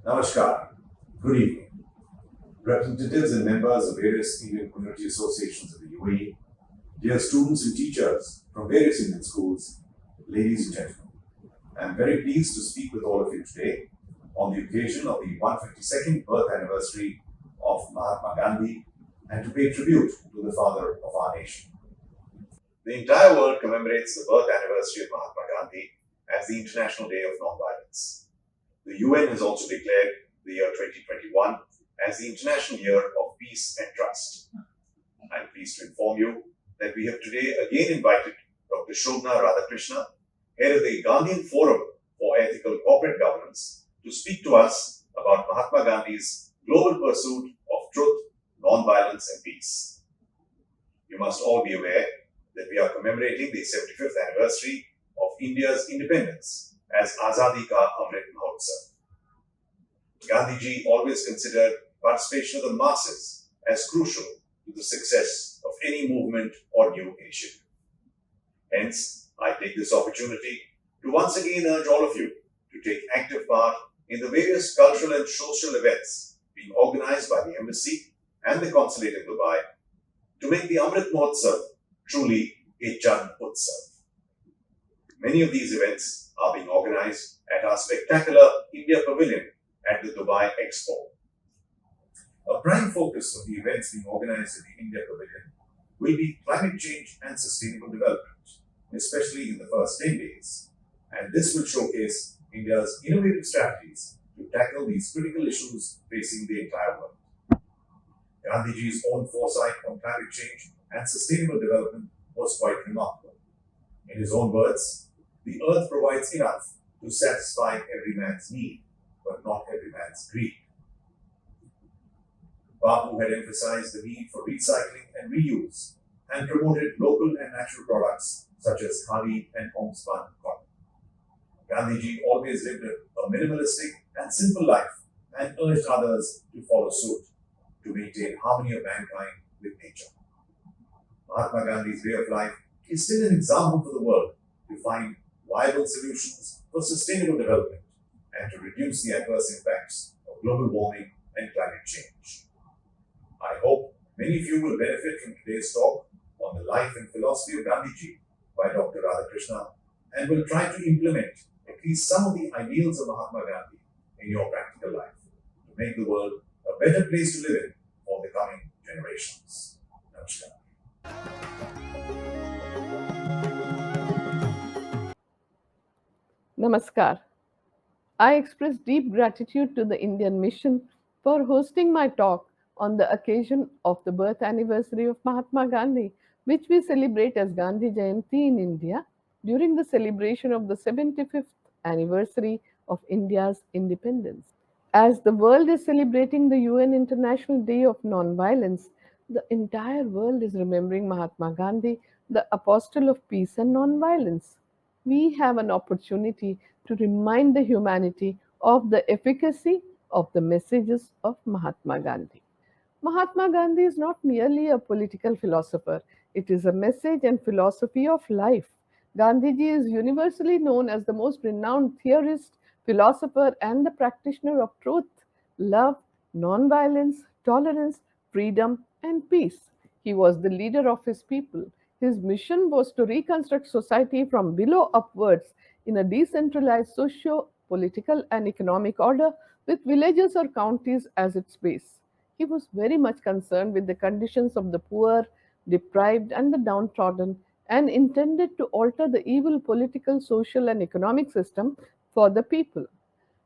Namaskar. Good evening. Representatives and members of various Indian community associations of the UAE, dear students and teachers from various Indian schools, ladies and gentlemen, I am very pleased to speak with all of you today on the occasion of the 152nd birth anniversary of Mahatma Gandhi and to pay tribute to the father of our nation. The entire world commemorates the birth anniversary of Mahatma Gandhi as the International Day of Nonviolence. The UN has also declared the year 2021 as the International Year of Peace and Trust. I am pleased to inform you that we have today again invited Dr. Shobna Radhakrishna, head of the Gandhian Forum for Ethical Corporate Governance, to speak to us about Mahatma Gandhi's global pursuit of truth, non-violence, and peace. You must all be aware that we are commemorating the 75th anniversary of India's independence as Azadi Ka Amrit Mahotsav. Gandhiji always considered participation of the masses as crucial to the success of any movement or new initiative. Hence, I take this opportunity to once again urge all of you to take active part in the various cultural and social events being organized by the Embassy and the Consulate in Dubai to make the Amrit Mahotsav truly a Jan Utsav. Many of these events are being organized at our spectacular India Pavilion at the Dubai Expo. A prime focus of the events being organized at the India Pavilion will be climate change and sustainable development, especially in the first 10 days. And this will showcase India's innovative strategies to tackle these critical issues facing the entire world. Gandhiji's own foresight on climate change and sustainable development was quite remarkable. In his own words, the earth provides enough to satisfy every man's need, but not every man's greed. Bapu had emphasized the need for recycling and reuse and promoted local and natural products such as khadi and homespun cotton. Gandhiji always lived a minimalistic and simple life and urged others to follow suit to maintain harmony of mankind with nature. Mahatma Gandhi's way of life is still an example for the world to find viable solutions for sustainable development and to reduce the adverse impacts of global warming and climate change. I hope many of you will benefit from today's talk on the life and philosophy of Gandhiji by Dr. Radhakrishna and will try to implement at least some of the ideals of Mahatma Gandhi in your practical life to make the world a better place to live in for the coming generations. Namaskar. Namaskar. I express deep gratitude to the Indian Mission for hosting my talk on the occasion of the birth anniversary of Mahatma Gandhi, which we celebrate as Gandhi Jayanti in India during the celebration of the 75th anniversary of India's independence. As the world is celebrating the UN International Day of Nonviolence, the entire world is remembering Mahatma Gandhi, the apostle of peace and nonviolence. We have an opportunity to remind the humanity of the efficacy of the messages of Mahatma Gandhi. Mahatma Gandhi is not merely a political philosopher, it is a message and philosophy of life. Gandhiji is universally known as the most renowned theorist, philosopher, and the practitioner of truth, love, nonviolence, tolerance, freedom, and peace. He was the leader of his people. His mission was to reconstruct society from below upwards in a decentralized socio political and economic order with villages or counties as its base. He was very much concerned with the conditions of the poor, deprived, and the downtrodden, and intended to alter the evil political, social, and economic system for the people.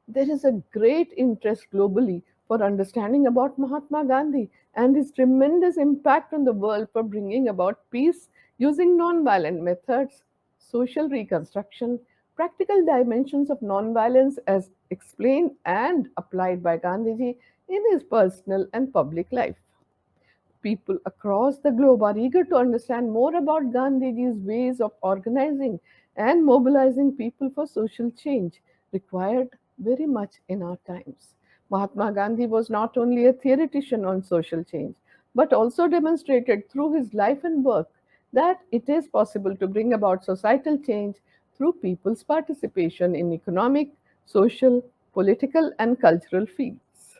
There is a great interest globally for understanding about Mahatma Gandhi and his tremendous impact on the world for bringing about peace using non-violent methods, social reconstruction, practical dimensions of non-violence as explained and applied by Gandhiji in his personal and public life. People across the globe are eager to understand more about Gandhiji's ways of organizing and mobilizing people for social change, required very much in our times. Mahatma Gandhi was not only a theoretician on social change, but also demonstrated through his life and work that it is possible to bring about societal change through people's participation in economic, social, political and cultural fields.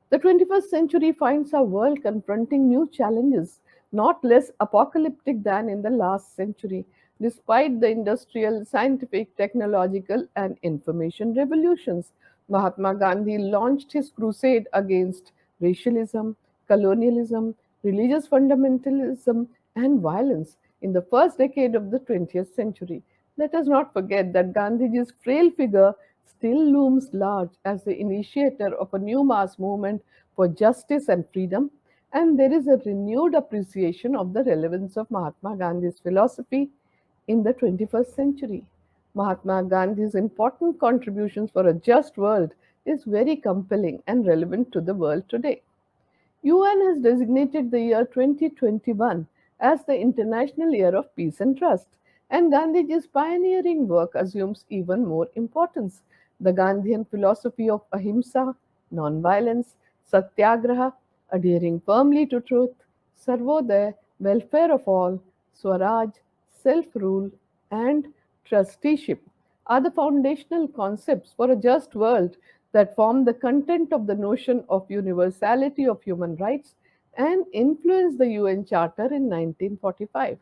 The 21st century finds our world confronting new challenges, not less apocalyptic than in the last century, despite the industrial, scientific, technological, and information revolutions. Mahatma Gandhi launched his crusade against racialism, colonialism, religious fundamentalism, and violence in the first decade of the 20th century. Let us not forget that Gandhiji's frail figure still looms large as the initiator of a new mass movement for justice and freedom, and there is a renewed appreciation of the relevance of Mahatma Gandhi's philosophy in the 21st century. Mahatma Gandhi's important contributions for a just world is very compelling and relevant to the world today. UN has designated the year 2021 as the International Year of Peace and Trust, and Gandhiji's pioneering work assumes even more importance. The Gandhian philosophy of ahimsa, non-violence, satyagraha, adhering firmly to truth, sarvodaya, welfare of all, swaraj, self-rule, and trusteeship are the foundational concepts for a just world that form the content of the notion of universality of human rights and influenced the UN Charter in 1945.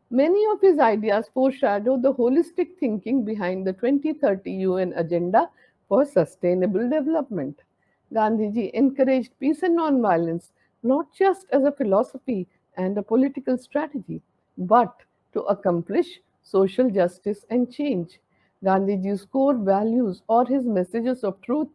Many of his ideas foreshadow the holistic thinking behind the 2030 UN Agenda for Sustainable Development. Gandhiji encouraged peace and nonviolence not just as a philosophy and a political strategy, but to accomplish social justice and change. Gandhiji's core values or his messages of truth,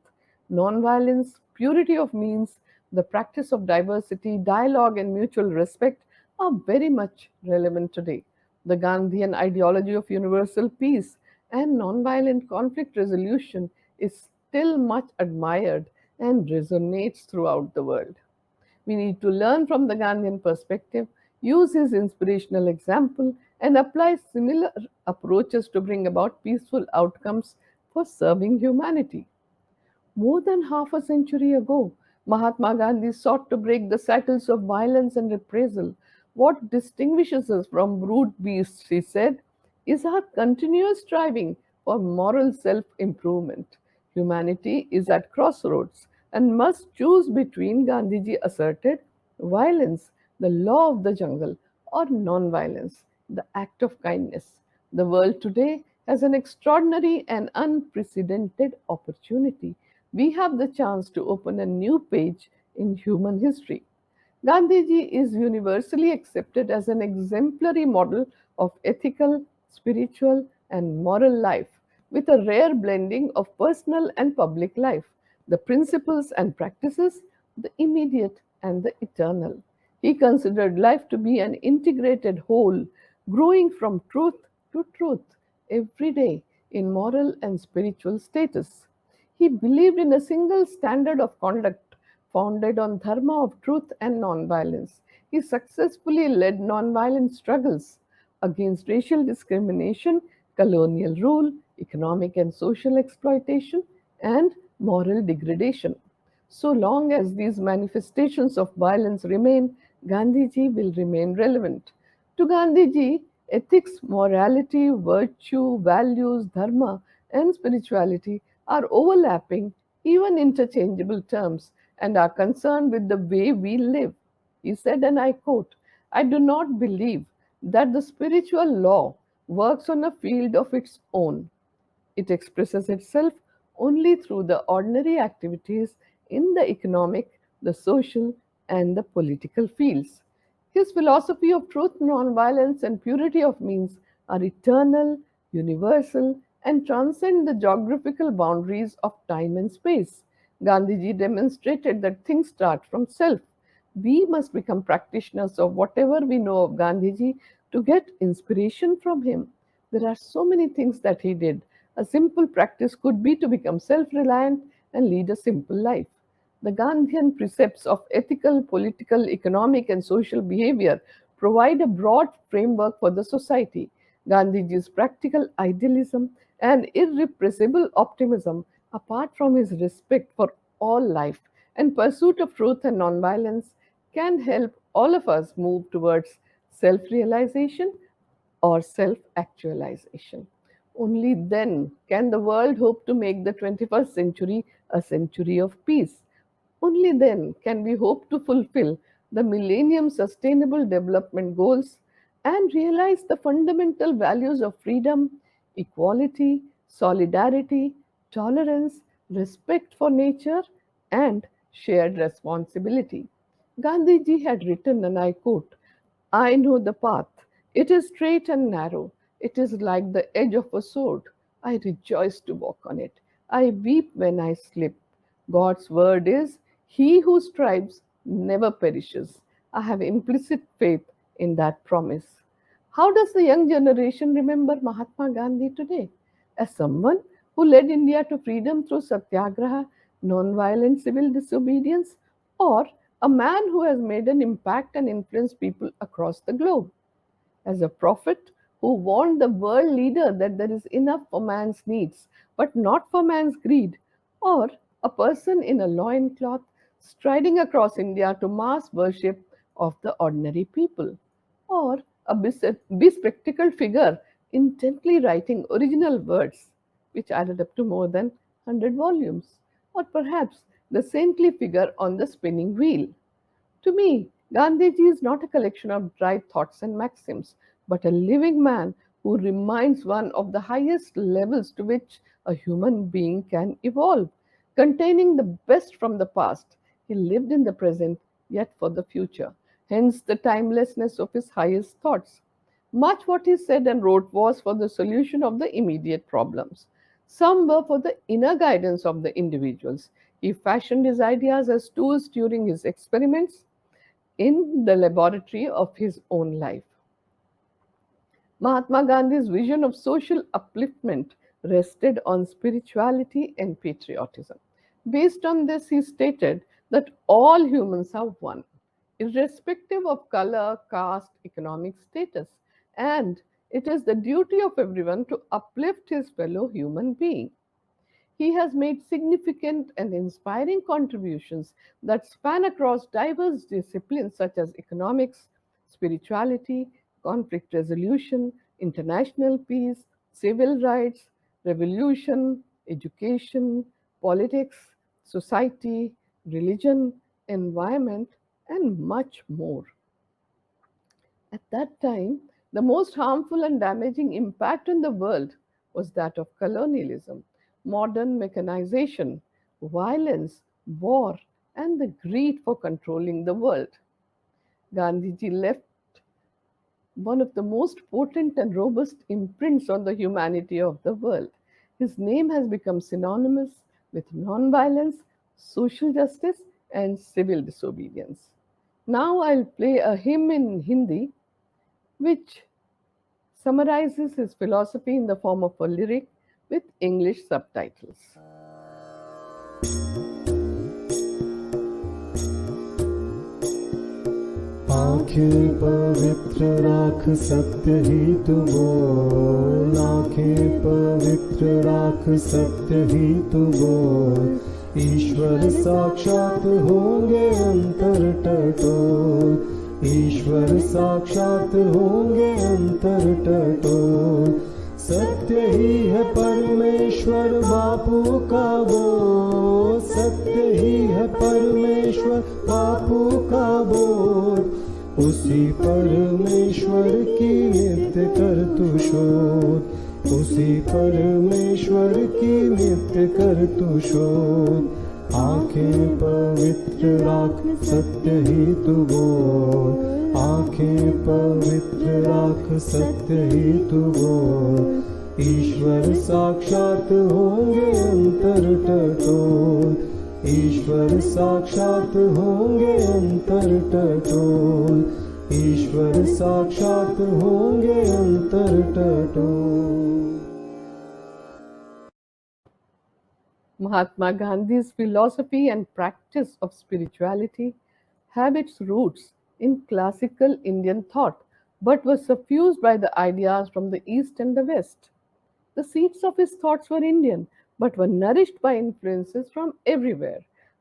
nonviolence, purity of means, the practice of diversity, dialogue, and mutual respect are very much relevant today. The Gandhian ideology of universal peace and nonviolent conflict resolution is still much admired and resonates throughout the world. We need to learn from the Gandhian perspective, use his inspirational example, and apply similar approaches to bring about peaceful outcomes for serving humanity. More than half a century ago, Mahatma Gandhi sought to break the cycles of violence and reprisal. What distinguishes us from brute beasts, he said, is our continuous striving for moral self improvement. Humanity is at crossroads and must choose between, Gandhiji asserted, violence, the law of the jungle, or non-violence, the act of kindness. The world today has an extraordinary and unprecedented opportunity. We have the chance to open a new page in human history. Gandhiji is universally accepted as an exemplary model of ethical, spiritual, and moral life, with a rare blending of personal and public life, the principles and practices, the immediate and the eternal. He considered life to be an integrated whole, growing from truth to truth every day in moral and spiritual status. He believed in a single standard of conduct founded on dharma of truth and nonviolence. He successfully led nonviolent struggles against racial discrimination, colonial rule, economic and social exploitation, and moral degradation. So long as these manifestations of violence remain, Gandhiji will remain relevant. To Gandhiji, ethics, morality, virtue, values, dharma, and spirituality are overlapping, even interchangeable terms, and are concerned with the way we live. He said, and I quote, I do not believe that the spiritual law works on a field of its own. It expresses itself only through the ordinary activities in the economic, the social, and the political fields. His philosophy of truth, nonviolence, and purity of means are eternal, universal, and transcend the geographical boundaries of time and space. Gandhiji demonstrated that things start from self. We must become practitioners of whatever we know of Gandhiji to get inspiration from him. There are so many things that he did. A simple practice could be to become self reliant and lead a simple life. The Gandhian precepts of ethical, political, economic, and social behavior provide a broad framework for the society. Gandhiji's practical idealism and irrepressible optimism, apart from his respect for all life and pursuit of truth and nonviolence, can help all of us move towards self realization or self actualization. Only then can the world hope to make the 21st century a century of peace. Only then can we hope to fulfill the Millennium Sustainable Development Goals and realize the fundamental values of freedom, equality, solidarity, tolerance, respect for nature, and shared responsibility. Gandhiji had written, and I quote, I know the path. It is straight and narrow. It is like the edge of a sword. I rejoice to walk on it. I weep when I slip. God's word is, He who strives never perishes. I have implicit faith in that promise. How does the young generation remember Mahatma Gandhi today? As someone who led India to freedom through satyagraha, non-violent civil disobedience, or a man who has made an impact and influenced people across the globe? As a prophet who warned the world leader that there is enough for man's needs, but not for man's greed, or a person in a loincloth striding across India to mass worship of the ordinary people, or a bespectacled figure intently writing original words which added up to more than 100 volumes, or perhaps the saintly figure on the spinning wheel. To me, Gandhiji is not a collection of dry thoughts and maxims, but a living man who reminds one of the highest levels to which a human being can evolve, containing the best from the past. He lived in the present, yet for the future. Hence the timelessness of his highest thoughts. Much what he said and wrote was for the solution of the immediate problems. Some were for the inner guidance of the individuals. He fashioned his ideas as tools during his experiments in the laboratory of his own life. Mahatma Gandhi's vision of social upliftment rested on spirituality and patriotism. Based on this, he stated that all humans are one, irrespective of color, caste, economic status, and it is the duty of everyone to uplift his fellow human being. He has made significant and inspiring contributions that span across diverse disciplines such as economics, spirituality, conflict resolution, international peace, civil rights, revolution, education, politics, society, religion, environment, and much more. At that time, the most harmful and damaging impact on the world was that of colonialism, modern mechanization, violence, war, and the greed for controlling the world. Gandhiji left one of the most potent and robust imprints on the humanity of the world. His name has become synonymous with nonviolence, social justice, and civil disobedience. Now I'll play a hymn in Hindi which summarizes his philosophy in the form of a lyric with English subtitles. आंखें पवित्र राख सत्य ही तू बोल, आंखें पवित्र राख सत्य ही तू बोल। ईश्वर साक्षात होंगे अंतर टटोल, ईश्वर साक्षात होंगे अंतर टटोल। सत्य ही है परमेश्वर बापू का बोल, सत्य ही है परमेश्वर बापू का बोल। उसी परमेश्वर की नित्य कर तू शोध, उसी परमेश्वर की नित्य कर तू शोध। आंखें पवित्र राख सत्य ही तू बोल, आंखें पवित्र राख सत्य ही तू बोल। ईश्वर साक्षात होंगे अंतर टटोल, ईश्वर साक्षात होंगे अंतर टटोल, ईश्वर साक्षात होंगे अंतर टटोल। Mahatma Gandhi's philosophy and practice of spirituality have its roots in classical Indian thought but were suffused by the ideas from the East and the West. The seeds of his thoughts were Indian, but were nourished by influences from everywhere.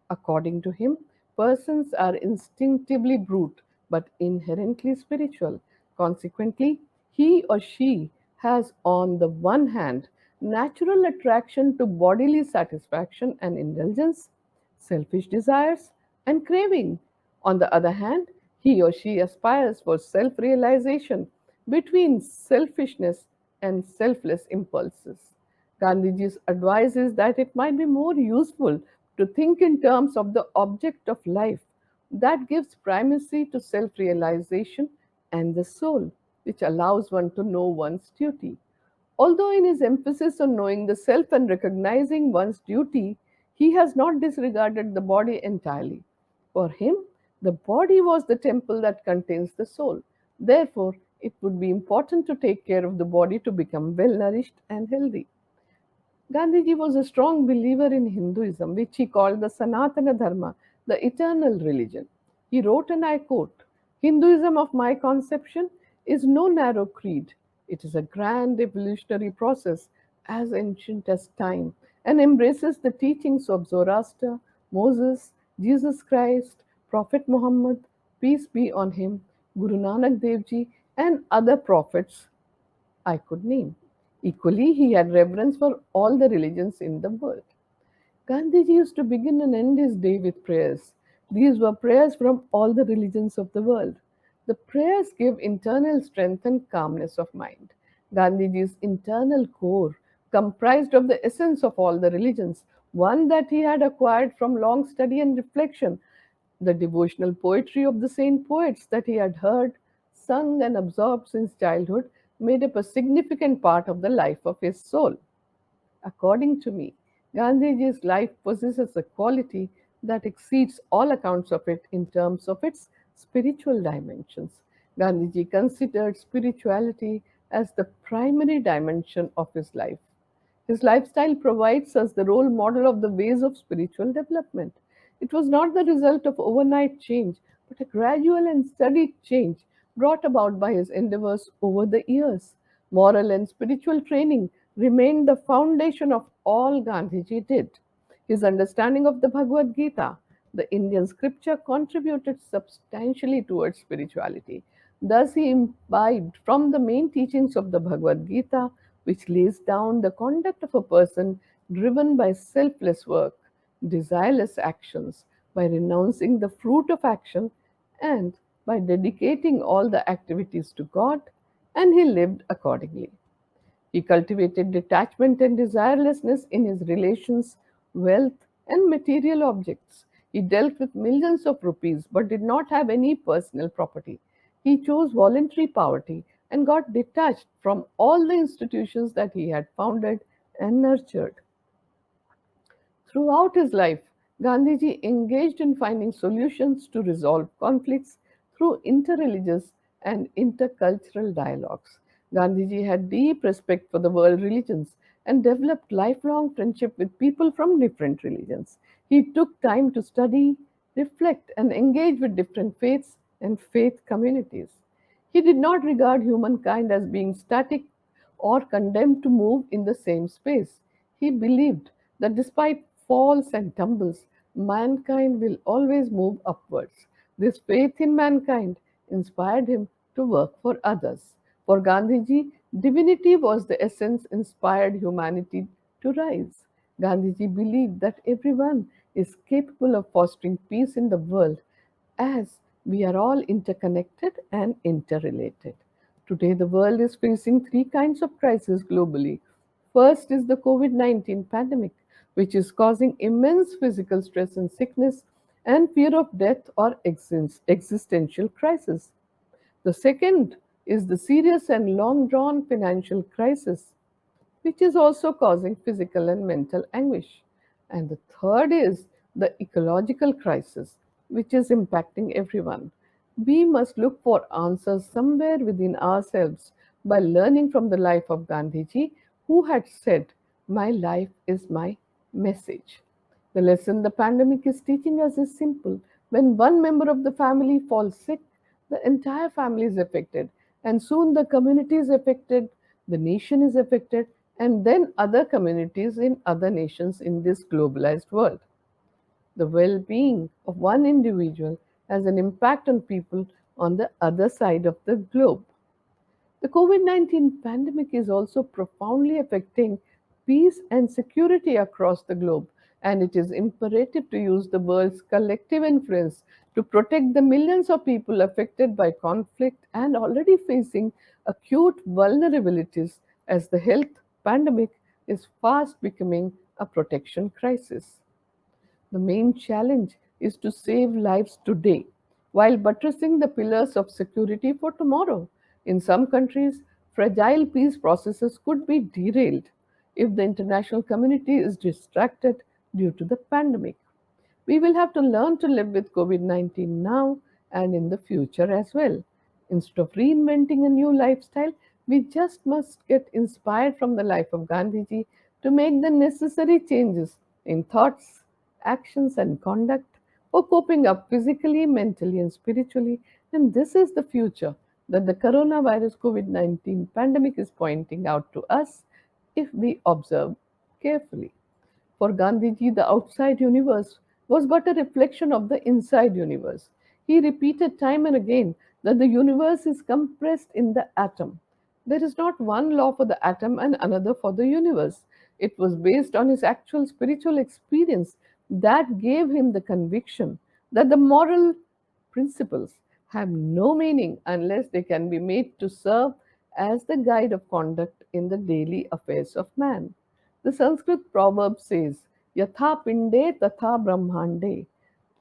According to him, persons are instinctively brute but inherently spiritual. Consequently, he or she has, on the one hand, natural attraction to bodily satisfaction and indulgence, selfish desires, and craving. On the other hand, he or she aspires for self realization between selfishness and selfless impulses. Gandhiji's advice is that it might be more useful to think in terms of the object of life that gives primacy to self realization and the soul, which allows one to know one's duty. Although in his emphasis on knowing the self and recognizing one's duty, he has not disregarded the body entirely. For him, the body was the temple that contains the soul. Therefore, it would be important to take care of the body to become well nourished and healthy. Gandhiji was a strong believer in Hinduism, which he called the Sanatana Dharma, the eternal religion. He wrote, and I quote, Hinduism of my conception is no narrow creed. It is a grand evolutionary process as ancient as time and embraces the teachings of Zoroaster, Moses, Jesus Christ, Prophet Muhammad, peace be on him, Guru Nanak Dev Ji, and other prophets I could name. Equally, he had reverence for all the religions in the world. Gandhiji used to begin and end his day with prayers. These were prayers from all the religions of the world. The prayers give internal strength and calmness of mind. Gandhiji's internal core comprised of the essence of all the religions, one that he had acquired from long study and reflection, the devotional poetry of the saint poets that he had heard, sung, and absorbed since childhood made up a significant part of the life of his soul. According to me, Gandhiji's life possesses a quality that exceeds all accounts of it in terms of its spiritual dimensions. Gandhiji considered spirituality as the primary dimension of his life. His lifestyle provides us the role model of the ways of spiritual development. It was not the result of overnight change, but a gradual and steady change brought about by his endeavors over the years. Moral and spiritual training remained the foundation of all Gandhiji did. His understanding of the Bhagavad Gita, the Indian scripture, contributed substantially towards spirituality. Thus, he imbibed from the main teachings of the Bhagavad Gita, which lays down the conduct of a person driven by selfless work, desireless actions, by renouncing the fruit of action, and by dedicating all the activities to God, and he lived accordingly. He cultivated detachment and desirelessness in his relations, wealth, and material objects. He dealt with millions of rupees but did not have any personal property. He chose voluntary poverty and got detached from all the institutions that he had founded and nurtured. Throughout his life, Gandhiji engaged in finding solutions to resolve conflicts through interreligious and intercultural dialogues. Gandhiji had deep respect for the world religions and developed lifelong friendship with people from different religions. He took time to study, reflect, and engage with different faiths and faith communities. He did not regard humankind as being static or condemned to move in the same space. He believed that despite falls and tumbles, mankind will always move upwards. This faith in mankind inspired him to work for others. For Gandhiji, divinity was the essence inspired humanity to rise. Gandhiji believed that everyone is capable of fostering peace in the world as we are all interconnected and interrelated. Today, the world is facing three kinds of crises globally. First is the COVID 19 pandemic, which is causing immense physical stress and sickness and fear of death or existential crisis. The second is the serious and long drawn financial crisis, which is also causing physical and mental anguish. And the third is the ecological crisis, which is impacting everyone. We must look for answers somewhere within ourselves by learning from the life of Gandhiji, who had said, my life is my message. The lesson the pandemic is teaching us is simple. When one member of the family falls sick, the entire family is affected, and soon the community is affected, the nation is affected, and then other communities in other nations in this globalized world. The well being of one individual has an impact on people on the other side of the globe. The COVID 19 pandemic is also profoundly affecting peace and security across the globe, and it is imperative to use the world's collective influence to protect the millions of people affected by conflict and already facing acute vulnerabilities as the health pandemic is fast becoming a protection crisis. The main challenge is to save lives today while buttressing the pillars of security for tomorrow. In some countries, fragile peace processes could be derailed if the international community is distracted due to the pandemic. We will have to learn to live with COVID 19 now and in the future as well. Instead of reinventing a new lifestyle, we just must get inspired from the life of Gandhiji to make the necessary changes in thoughts, actions, and conduct for coping up physically, mentally, and spiritually. And this is the future that the coronavirus COVID 19 pandemic is pointing out to us if we observe carefully. For Gandhiji, the outside universe was but a reflection of the inside universe. He repeated time and again that the universe is compressed in the atom. There is not one law for the atom and another for the universe. It was based on his actual spiritual experience that gave him the conviction that the moral principles have no meaning unless they can be made to serve as the guide of conduct in the daily affairs of man. The Sanskrit proverb says, Yatha pinde tatha brahmande.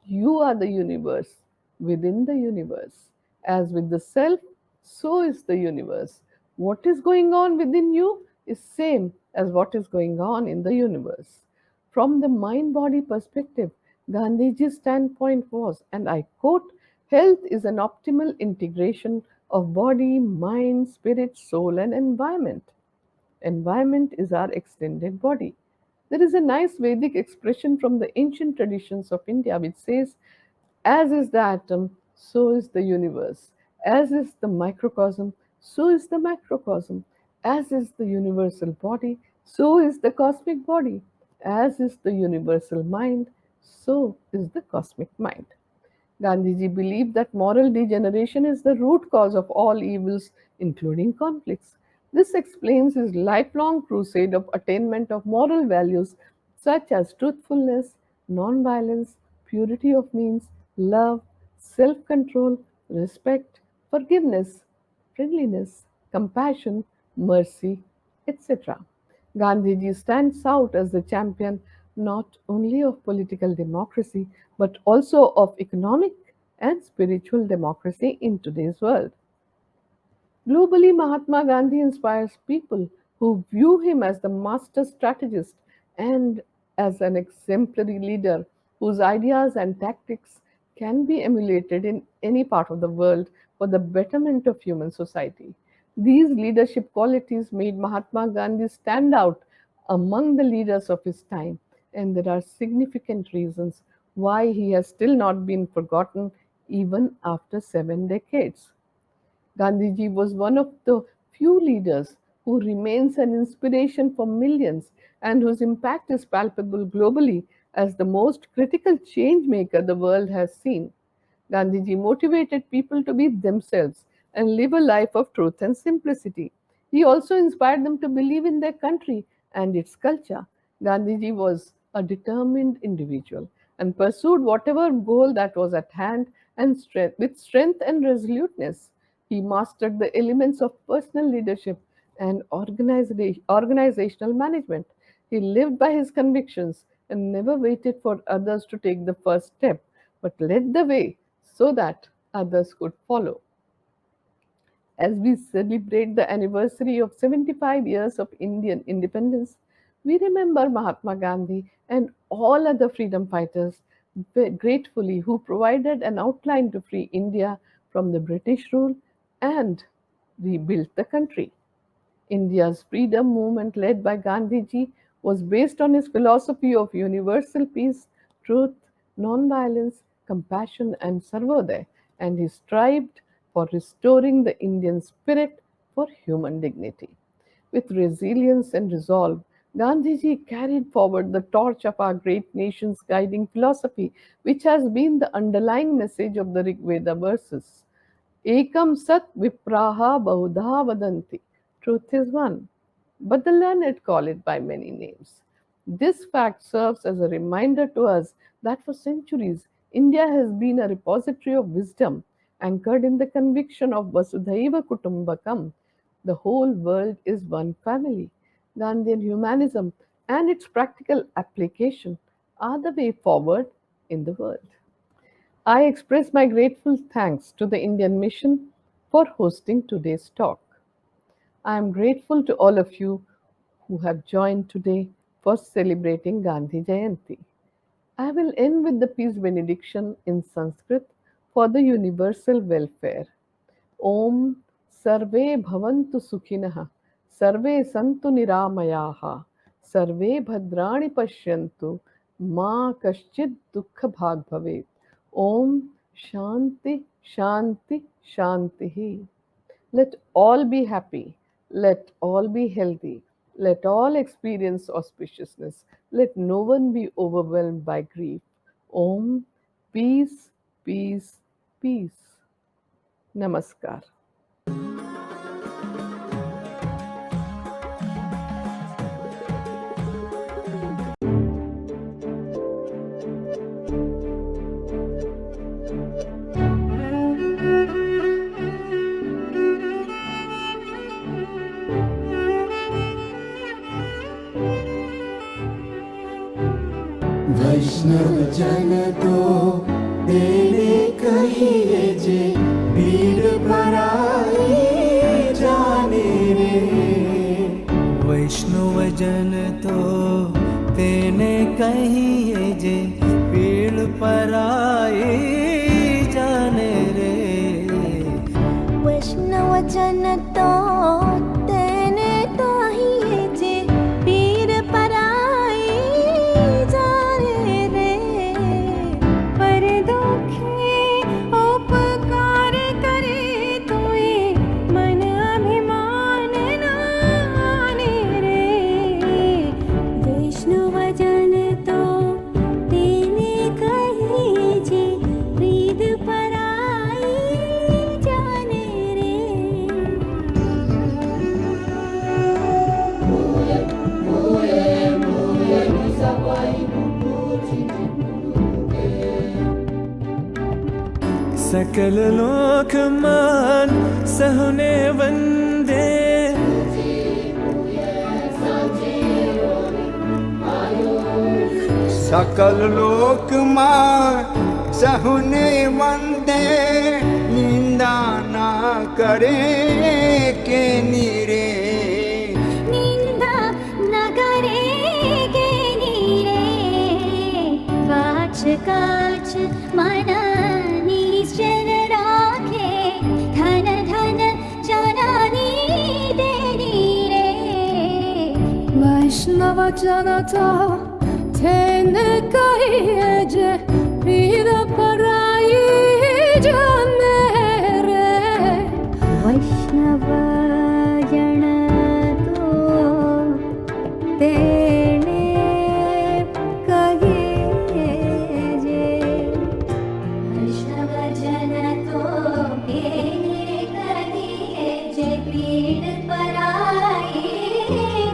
You are the universe within the universe. As with the self, so is the universe. What is going on within you is same as what is going on in the universe. From the mind body perspective, Gandhiji's standpoint was, and I quote, health is an optimal integration of body, mind, spirit, soul, and environment. Environment is our extended body. There is a nice Vedic expression from the ancient traditions of India which says, as is the atom, so is the universe. As is the microcosm, so is the macrocosm. As is the universal body, so is the cosmic body. As is the universal mind, so is the cosmic mind. Gandhiji believed that moral degeneration is the root cause of all evils, including conflicts. This explains his lifelong crusade of attainment of moral values such as truthfulness, non-violence, purity of means, love, self control, respect, forgiveness, friendliness, compassion, mercy, etc. Gandhiji stands out as the champion not only of political democracy but also of economic and spiritual democracy in today's world. Globally, Mahatma Gandhi inspires people who view him as the master strategist and as an exemplary leader whose ideas and tactics can be emulated in any part of the world for the betterment of human society. These leadership qualities made Mahatma Gandhi stand out among the leaders of his time, and there are significant reasons why he has still not been forgotten even after 7 decades. Gandhiji was one of the few leaders who remains an inspiration for millions and whose impact is palpable globally as the most critical change maker the world has seen. Gandhiji motivated people to be themselves and live a life of truth and simplicity. He also inspired them to believe in their country and its culture. Gandhiji was a determined individual and pursued whatever goal that was at hand and with strength and resoluteness. He mastered the elements of personal leadership and organizational management. He lived by his convictions and never waited for others to take the first step, but led the way so that others could follow. As we celebrate the anniversary of 75 years of Indian independence, we remember Mahatma Gandhi and all other freedom fighters gratefully who provided an outline to free India from the British rule and rebuilt the country. India's freedom movement, led by Gandhiji, was based on his philosophy of universal peace, truth, non-violence, compassion, and sarvodaya, and he strived for restoring the Indian spirit for human dignity. With resilience and resolve, Gandhiji carried forward the torch of our great nation's guiding philosophy, which has been the underlying message of the Rig Veda verses. Ekam sat vipraha bahudha vadanti. Truth is one, but the learned call it by many names. This fact serves as a reminder to us that for centuries India has been a repository of wisdom anchored in the conviction of Vasudhaiva Kutumbakam. The whole world is one family. Gandhian humanism and its practical application are the way forward in the world. I express my grateful thanks to the Indian Mission for hosting today's talk. I am grateful to all of you who have joined today for celebrating Gandhi Jayanti. I will end with the peace benediction in Sanskrit for the universal welfare. Om Sarve Bhavantu Sukhinah, Sarve Santu Niramayaha, Sarve Bhadrani Pashyantu, Ma Kaschid Dukha Bhag Bhavet. Om Shanti Shanti Shantihi. Let all be happy. Let all be healthy. Let all experience auspiciousness. Let no one be overwhelmed by grief. Om, peace, peace, peace. Namaskar. वैष्णव जन तो तेरे कहिए जे पीर पराई जाने रे। वैष्णव जन तो तेने कहिए जे पीड़ पराई जाने रे। वैष्णव जन तो तेने कहिए जे पीर पराई जाने रे। पर दुखी उपकार करे तोए मन अभिमान नाने रे। वैष्णव जन तो तेने कहिए जे पीर पराई जाने रे। सकल लोक मान सहने वंदे। सकल लोक मां सहुने वंदे। निंदा ना करे के नीरे। निंदा न करेगे नीरे। वाच काच मन निश्चल राखे। धन धन जननी देनी रे। वैष्णव जन तो तेने कहिए जे पीर पराई जाने रे। वैष्णव जन तो तेने कहिए जे। वैष्णव जन तो तेने कहिए जे पीर पराई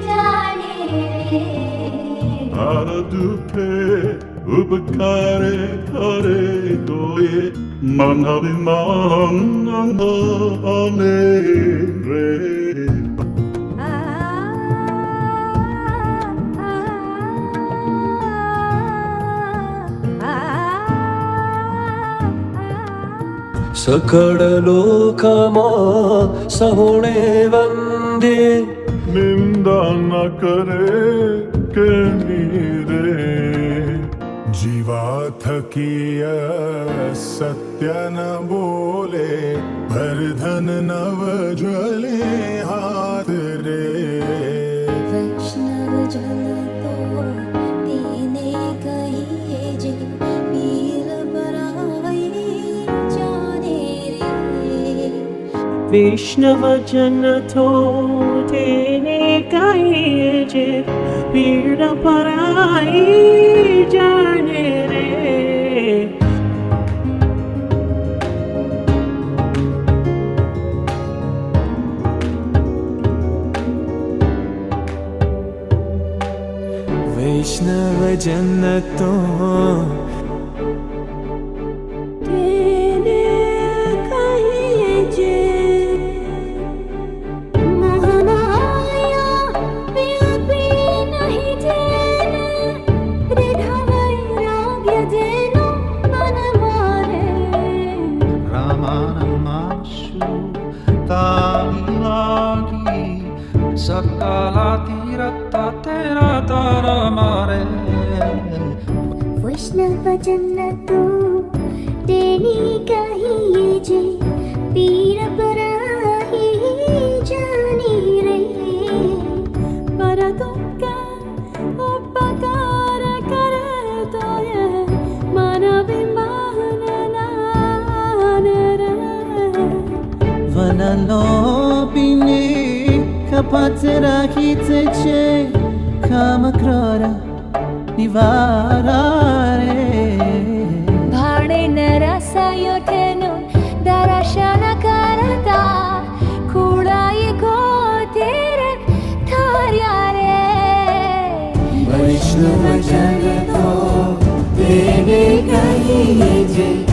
जाने रे। दुखे उपकारे करे तोए मन अभिमान नाने रे। सकळ लोकमा सहुणे वंदे। निंदा न करे के नीरे। जीवा थकिय सत्य न बोले। भर धन नव ज्वले हाथ रे। वैष्णव जन तो तेने कहिए जे पीर पराई जाने रे। वैष्णव जन तो तेने कहिए जे पीड़ पराई जाने रे। जन्नतों तेरे कहिए जे महामाया व्यापी नहीं जेने दृढवैराग्य जेनो मन मारे Ramanamasu Tamilagi Sakala Tirata Tera Taramare वैष्णव जन्नतो तेरी कहिए जे पीर पराही जानी रे पर तुमका उपकार करे तो ये मानविमान रे Vanalopini kapaterakice kamakrara nivarare भाणे न रसायोठेनो दर्शन करता खुड़ाई को तेरे थार्या रे वैष्णव जन तो तेरे कहिए जे